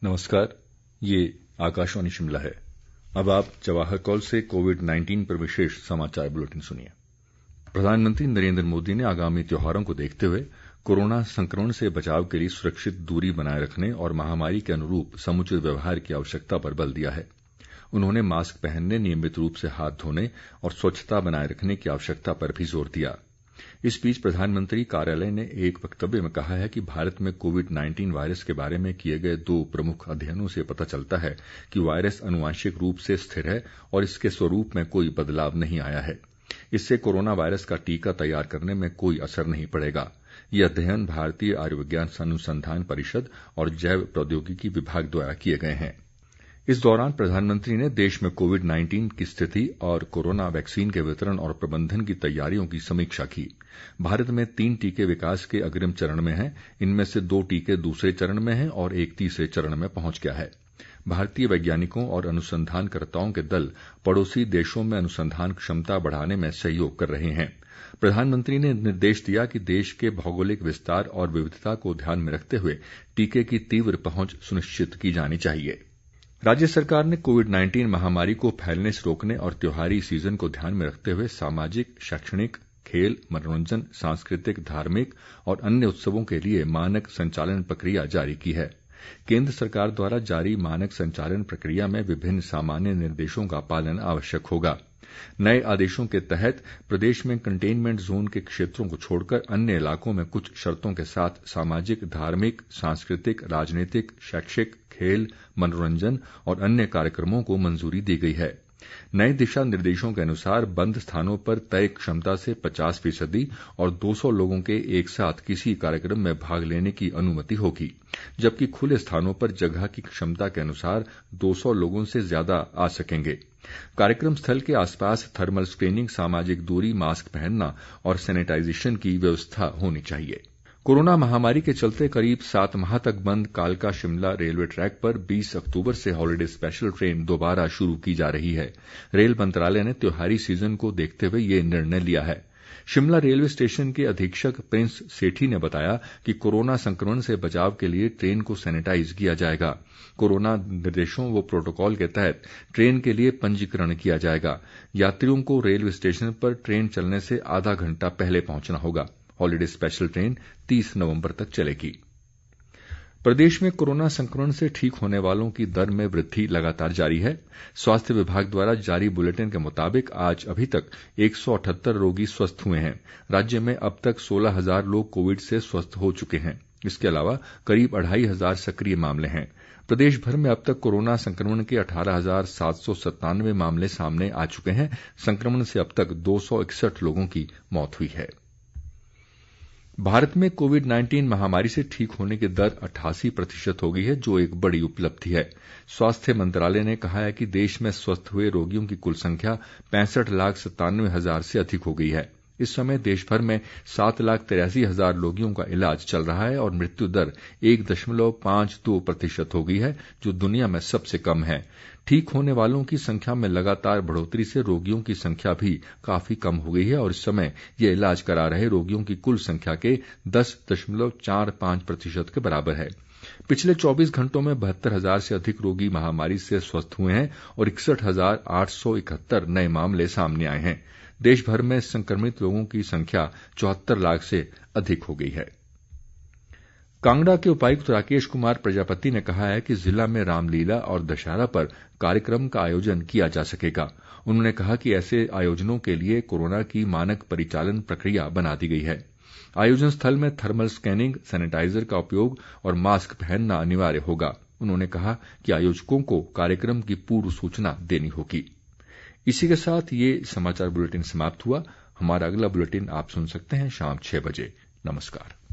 नमस्कार, ये आकाशवाणी शिमला है। अब आप जवाहर कॉल से कोविड-19 पर विशेष समाचार बुलेटिन सुनिए। प्रधानमंत्री नरेंद्र मोदी ने आगामी त्योहारों को देखते हुए कोरोना संक्रमण से बचाव के लिए सुरक्षित दूरी बनाए रखने और महामारी के अनुरूप समुचित व्यवहार की आवश्यकता पर बल दिया है। उन्होंने मास्क पहनने, नियमित रूप से हाथ धोने और स्वच्छता बनाए रखने की आवश्यकता पर भी जोर दिया। इस बीच प्रधानमंत्री कार्यालय ने एक वक्तव्य में कहा है कि भारत में कोविड-19 वायरस के बारे में किए गए 2 प्रमुख अध्ययनों से पता चलता है कि वायरस आनुवांशिक रूप से स्थिर है और इसके स्वरूप में कोई बदलाव नहीं आया है। इससे कोरोना वायरस का टीका तैयार करने में कोई असर नहीं पड़ेगा। ये अध्ययन भारतीय आयुर्विज्ञान अनुसंधान परिषद और जैव प्रौद्योगिकी विभाग द्वारा किए गए हैं। इस दौरान प्रधानमंत्री ने देश में कोविड-19 की स्थिति और कोरोना वैक्सीन के वितरण और प्रबंधन की तैयारियों की समीक्षा की। भारत में 3 टीके विकास के अग्रिम चरण में हैं। इनमें से 2 टीके दूसरे चरण में हैं और एक तीसरे चरण में पहुंच गया है। भारतीय वैज्ञानिकों और अनुसंधानकर्ताओं के दल पड़ोसी देशों में अनुसंधान क्षमता बढ़ाने में सहयोग कर रहे हैं। प्रधानमंत्री ने निर्देश दिया कि देश के भौगोलिक विस्तार और विविधता को ध्यान में रखते हुए टीके की तीव्र पहुंच सुनिश्चित की जानी चाहिए। राज्य सरकार ने कोविड-19 महामारी को फैलने से रोकने और त्योहारी सीजन को ध्यान में रखते हुए सामाजिक, शैक्षणिक, खेल, मनोरंजन, सांस्कृतिक, धार्मिक और अन्य उत्सवों के लिए मानक संचालन प्रक्रिया जारी की है। केंद्र सरकार द्वारा जारी मानक संचालन प्रक्रिया में विभिन्न सामान्य निर्देशों का पालन आवश्यक होगा। नए आदेशों के तहत प्रदेश में कंटेनमेंट जोन के क्षेत्रों को छोड़कर अन्य इलाकों में कुछ शर्तों के साथ सामाजिक, धार्मिक, सांस्कृतिक, राजनीतिक, शैक्षिक, खेल, मनोरंजन और अन्य कार्यक्रमों को मंजूरी दी गई है। नए दिशा निर्देशों के अनुसार बंद स्थानों पर तय क्षमता से 50% और 200 लोगों के एक साथ किसी कार्यक्रम में भाग लेने की अनुमति होगी, जबकि खुले स्थानों पर जगह की क्षमता के अनुसार 200 लोगों से ज्यादा आ सकेंगे। कार्यक्रम स्थल के आसपास थर्मल स्क्रीनिंग, सामाजिक दूरी, मास्क पहनना और सैनिटाइजेशन की व्यवस्था होनी चाहिए। कोरोना महामारी के चलते करीब 7 माह तक बंद कालका शिमला रेलवे ट्रैक पर 20 अक्तूबर से हॉलीडे स्पेशल ट्रेन दोबारा शुरू की जा रही है। रेल मंत्रालय ने त्योहारी सीजन को देखते हुए ये निर्णय लिया है। शिमला रेलवे स्टेशन के अधीक्षक प्रिंस सेठी ने बताया कि कोरोना संक्रमण से बचाव के लिए ट्रेन को सैनिटाइज किया जाएगा। कोरोना निर्देशों व प्रोटोकॉल के तहत ट्रेन के लिए पंजीकरण किया जाएगा। यात्रियों को रेलवे स्टेशन पर ट्रेन चलने से आधा घंटा पहले पहुंचना होगा। हॉलीडे स्पेशल ट्रेन 30 नवंबर तक चलेगी। प्रदेश में कोरोना संक्रमण से ठीक होने वालों की दर में वृद्धि लगातार जारी है। स्वास्थ्य विभाग द्वारा जारी बुलेटिन के मुताबिक आज अभी तक 178 रोगी स्वस्थ हुए हैं। राज्य में अब तक 16,000 लोग कोविड से स्वस्थ हो चुके हैं। इसके अलावा करीब 2,500 सक्रिय मामले हैं। प्रदेश भर में अब तक कोरोना संक्रमण के 18,797 मामले सामने आ चुके हैं। संक्रमण से अब तक 261 लोगों की मौत हुई है। भारत में कोविड-19 महामारी से ठीक होने की दर 88% हो गई है, जो एक बड़ी उपलब्धि है। स्वास्थ्य मंत्रालय ने कहा है कि देश में स्वस्थ हुए रोगियों की कुल संख्या 65,97,000 से अधिक हो गई है। इस समय देश भर में 7,83,000 रोगियों का इलाज चल रहा है और मृत्यु दर 1.52% हो गई है, जो दुनिया में सबसे कम है। ठीक होने वालों की संख्या में लगातार बढ़ोतरी से रोगियों की संख्या भी काफी कम हो गई है और इस समय ये इलाज करा रहे रोगियों की कुल संख्या के 10.45% के बराबर है। पिछले 24 घंटों में 72,000 से अधिक रोगी महामारी से स्वस्थ हुए हैं और 61,871 नए मामले सामने आए हैं। देश भर में संक्रमित लोगों की संख्या 74 लाख से अधिक हो गई है। कांगड़ा के उपायुक्त राकेश कुमार प्रजापति ने कहा है कि जिला में रामलीला और दशहरा पर कार्यक्रम का आयोजन किया जा सकेगा। उन्होंने कहा कि ऐसे आयोजनों के लिए कोरोना की मानक परिचालन प्रक्रिया बना दी गई है। आयोजन स्थल में थर्मल स्कैनिंग, सैनिटाइजर का उपयोग और मास्क पहनना अनिवार्य होगा। उन्होंने कहा कि आयोजकों को कार्यक्रम की पूर्व सूचना देनी होगी। इसी के साथ ये समाचार बुलेटिन समाप्त हुआ। हमारा अगला बुलेटिन आप सुन सकते हैं शाम 6 बजे। नमस्कार।